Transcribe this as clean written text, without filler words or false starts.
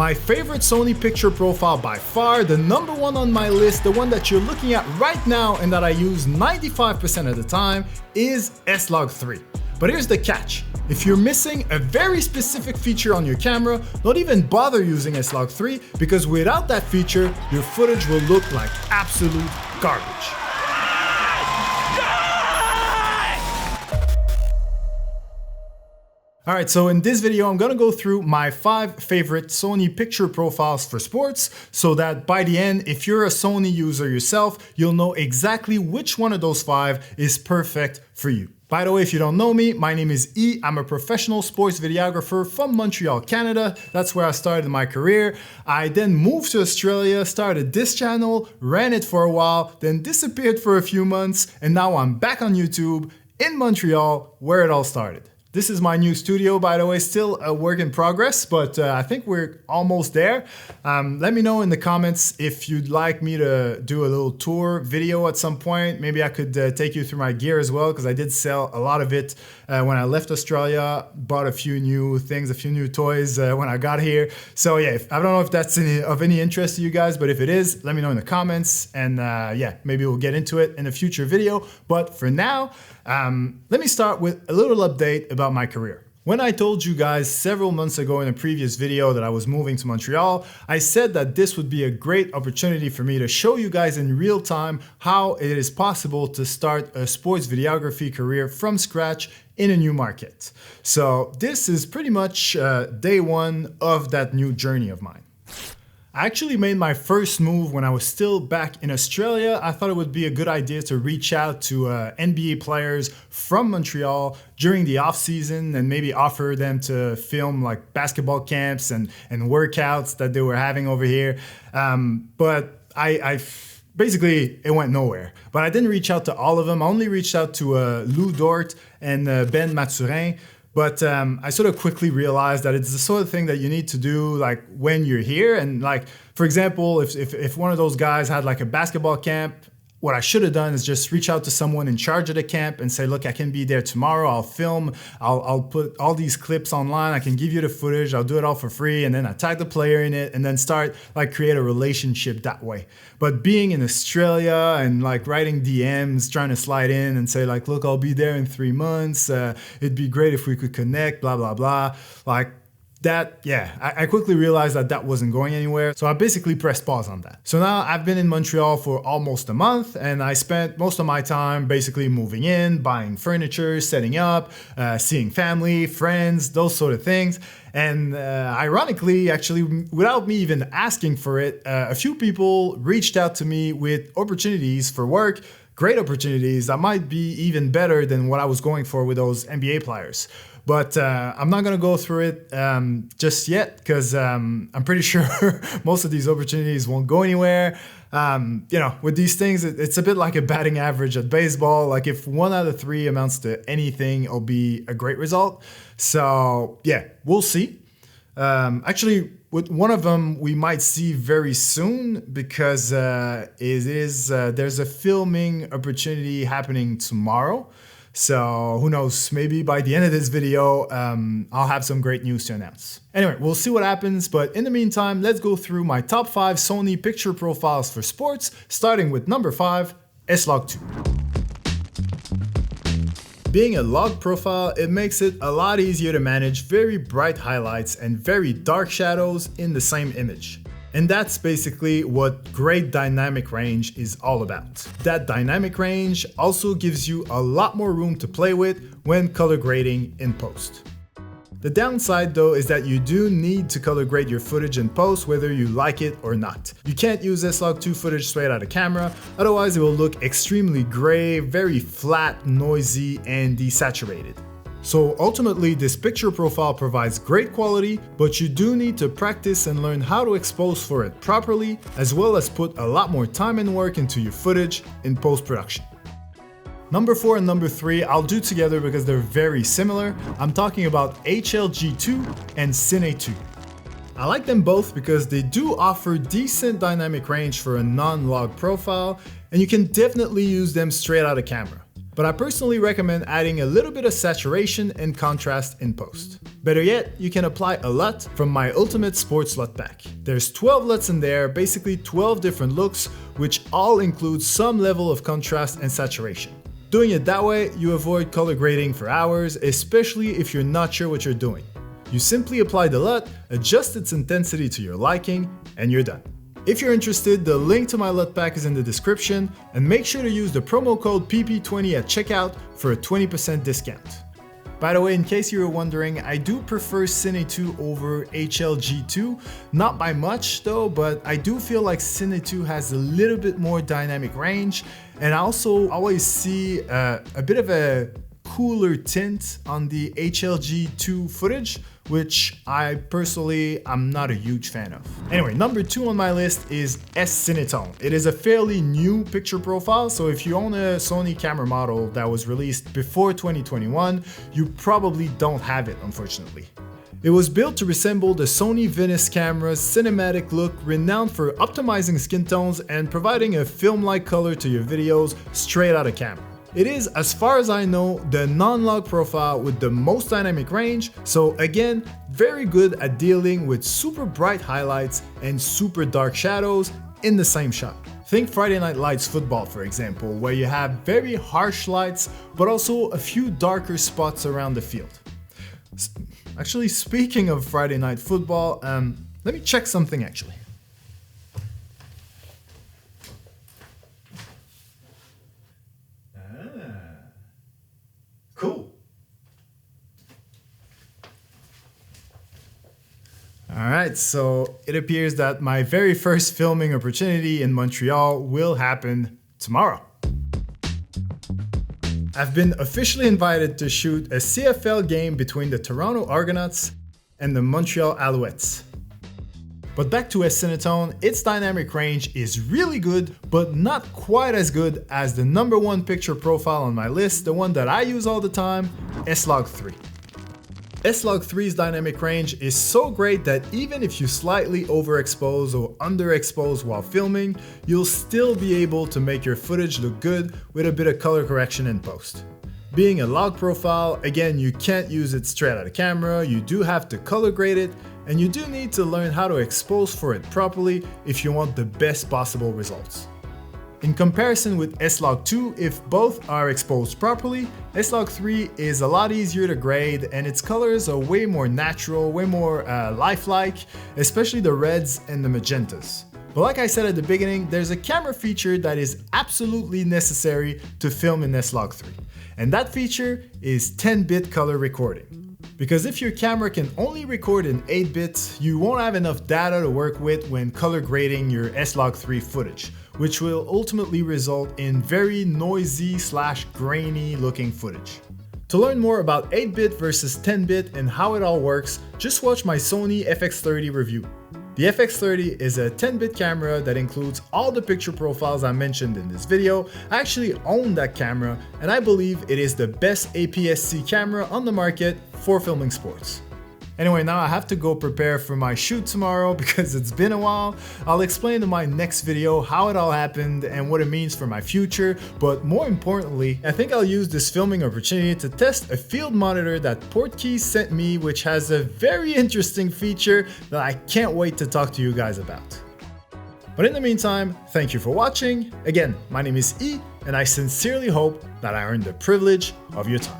My favorite Sony picture profile by far, the number one on my list, the one that you're looking at right now and that I use 95% of the time, is S-Log3. But here's the catch. If you're missing a very specific feature on your camera, don't even bother using S-Log3 because without that feature, your footage will look like absolute garbage. Alright, so in this video, I'm gonna go through my 5 favorite Sony picture profiles for sports so that by the end, if you're a Sony user yourself, you'll know exactly which one of those 5 is perfect for you. By the way, if you don't know me, my name is E. I'm a professional sports videographer from Montreal, Canada. That's where I started my career. I then moved to Australia, started this channel, ran it for a while, then disappeared for a few months, and now I'm back on YouTube in Montreal, where it all started. This is my new studio, by the way, still a work in progress, but I think we're almost there. Let me know in the comments if you'd like me to do a little tour video at some point. Maybe I could take you through my gear as well, because I did sell a lot of it when I left Australia, bought a few new things, a few new toys when I got here. So yeah, I don't know if that's of any interest to you guys, but if it is, let me know in the comments, and yeah, maybe we'll get into it in a future video. But for now, let me start with a little update about my career. When I told you guys several months ago in a previous video that I was moving to Montreal, I said that this would be a great opportunity for me to show you guys in real time how it is possible to start a sports videography career from scratch in a new market. So this is pretty much day one of that new journey of mine. I actually made my first move when I was still back in Australia. I thought it would be a good idea to reach out to NBA players from Montreal during the off season and maybe offer them to film like basketball camps and workouts that they were having over here. But I basically, it went nowhere. But I didn't reach out to all of them. I only reached out to Lou Dort and Ben Mathurin. But I sort of quickly realized that it's the sort of thing that you need to do like when you're here. And like, for example, if one of those guys had like a basketball camp, what I should have done is just reach out to someone in charge of the camp and say, look, I can be there tomorrow. I'll film, I'll put all these clips online. I can give you the footage. I'll do it all for free. And then I tag the player in it and then start like create a relationship that way. But being in Australia and like writing DMs, trying to slide in and say like, look, I'll be there in 3 months. It'd be great if we could connect, blah, blah, blah. Like, that, yeah, I quickly realized that that wasn't going anywhere. So I basically pressed pause on that. So now I've been in Montreal for almost a month and I spent most of my time basically moving in, buying furniture, setting up, seeing family, friends, those sort of things. And ironically, actually, without me even asking for it, a few people reached out to me with opportunities for work, great opportunities that might be even better than what I was going for with those NBA players. But I'm not going to go through it just yet because I'm pretty sure most of these opportunities won't go anywhere. You know, with these things, it's a bit like a batting average at baseball. Like if 1 out of 3 amounts to anything, it'll be a great result. So yeah, we'll see. Actually, with one of them, we might see very soon because there's a filming opportunity happening tomorrow. So who knows, maybe by the end of this video, I'll have some great news to announce. Anyway, we'll see what happens, but in the meantime, let's go through my top 5 Sony picture profiles for sports, starting with number 5, S-Log2. Being a log profile, it makes it a lot easier to manage very bright highlights and very dark shadows in the same image. And that's basically what great dynamic range is all about. That dynamic range also gives you a lot more room to play with when color grading in post. The downside though is that you do need to color grade your footage in post whether you like it or not. You can't use S-Log2 footage straight out of camera, otherwise it will look extremely gray, very flat, noisy, and desaturated. So ultimately, this picture profile provides great quality, but you do need to practice and learn how to expose for it properly, as well as put a lot more time and work into your footage in post-production. Number 4 and number 3 I'll do together because they're very similar. I'm talking about HLG2 and Cine2. I like them both because they do offer decent dynamic range for a non-log profile, and you can definitely use them straight out of camera. But I personally recommend adding a little bit of saturation and contrast in post. Better yet, you can apply a LUT from my Ultimate Sports LUT pack. There's 12 LUTs in there, basically 12 different looks, which all include some level of contrast and saturation. Doing it that way, you avoid color grading for hours, especially if you're not sure what you're doing. You simply apply the LUT, adjust its intensity to your liking, and you're done. If you're interested, the link to my LUT pack is in the description, and make sure to use the promo code PP20 at checkout for a 20% discount. By the way, in case you were wondering, I do prefer Cine 2 over HLG2, not by much though, but I do feel like Cine 2 has a little bit more dynamic range, and I also always see a bit of a cooler tint on the HLG2 footage, which I personally am not a huge fan of. Anyway, number 2 on my list is S-Cinetone. It is a fairly new picture profile, so if you own a Sony camera model that was released before 2021, you probably don't have it, unfortunately. It was built to resemble the Sony Venice camera's cinematic look, renowned for optimizing skin tones and providing a film-like color to your videos straight out of camera. It is, as far as I know, the non-log profile with the most dynamic range, so again, very good at dealing with super bright highlights and super dark shadows in the same shot. Think Friday Night Lights football, for example, where you have very harsh lights, but also a few darker spots around the field. Actually, speaking of Friday Night Football, let me check something actually. Cool. Alright, so it appears that my very first filming opportunity in Montreal will happen tomorrow. I've been officially invited to shoot a CFL game between the Toronto Argonauts and the Montreal Alouettes. But back to S-Cinetone, its dynamic range is really good, but not quite as good as the number 1 picture profile on my list, the one that I use all the time, S-Log3. S-Log3's dynamic range is so great that even if you slightly overexpose or underexpose while filming, you'll still be able to make your footage look good with a bit of color correction in post. Being a log profile, again, you can't use it straight out of camera, you do have to color grade it, and you do need to learn how to expose for it properly if you want the best possible results. In comparison with S-Log2, if both are exposed properly, S-Log3 is a lot easier to grade and its colors are way more natural, way more lifelike, especially the reds and the magentas. But like I said at the beginning, there's a camera feature that is absolutely necessary to film in S-Log3, and that feature is 10-bit color recording. Because if your camera can only record in 8-bit, you won't have enough data to work with when color grading your S-Log3 footage, which will ultimately result in very noisy / grainy looking footage. To learn more about 8-bit versus 10-bit and how it all works, just watch my Sony FX30 review. The FX30 is a 10-bit camera that includes all the picture profiles I mentioned in this video. I actually own that camera, and I believe it is the best APS-C camera on the market for filming sports. Anyway, now I have to go prepare for my shoot tomorrow because it's been a while. I'll explain in my next video how it all happened and what it means for my future, but more importantly, I think I'll use this filming opportunity to test a field monitor that Portkey sent me, which has a very interesting feature that I can't wait to talk to you guys about. But in the meantime, thank you for watching. Again, my name is E, and I sincerely hope that I earned the privilege of your time.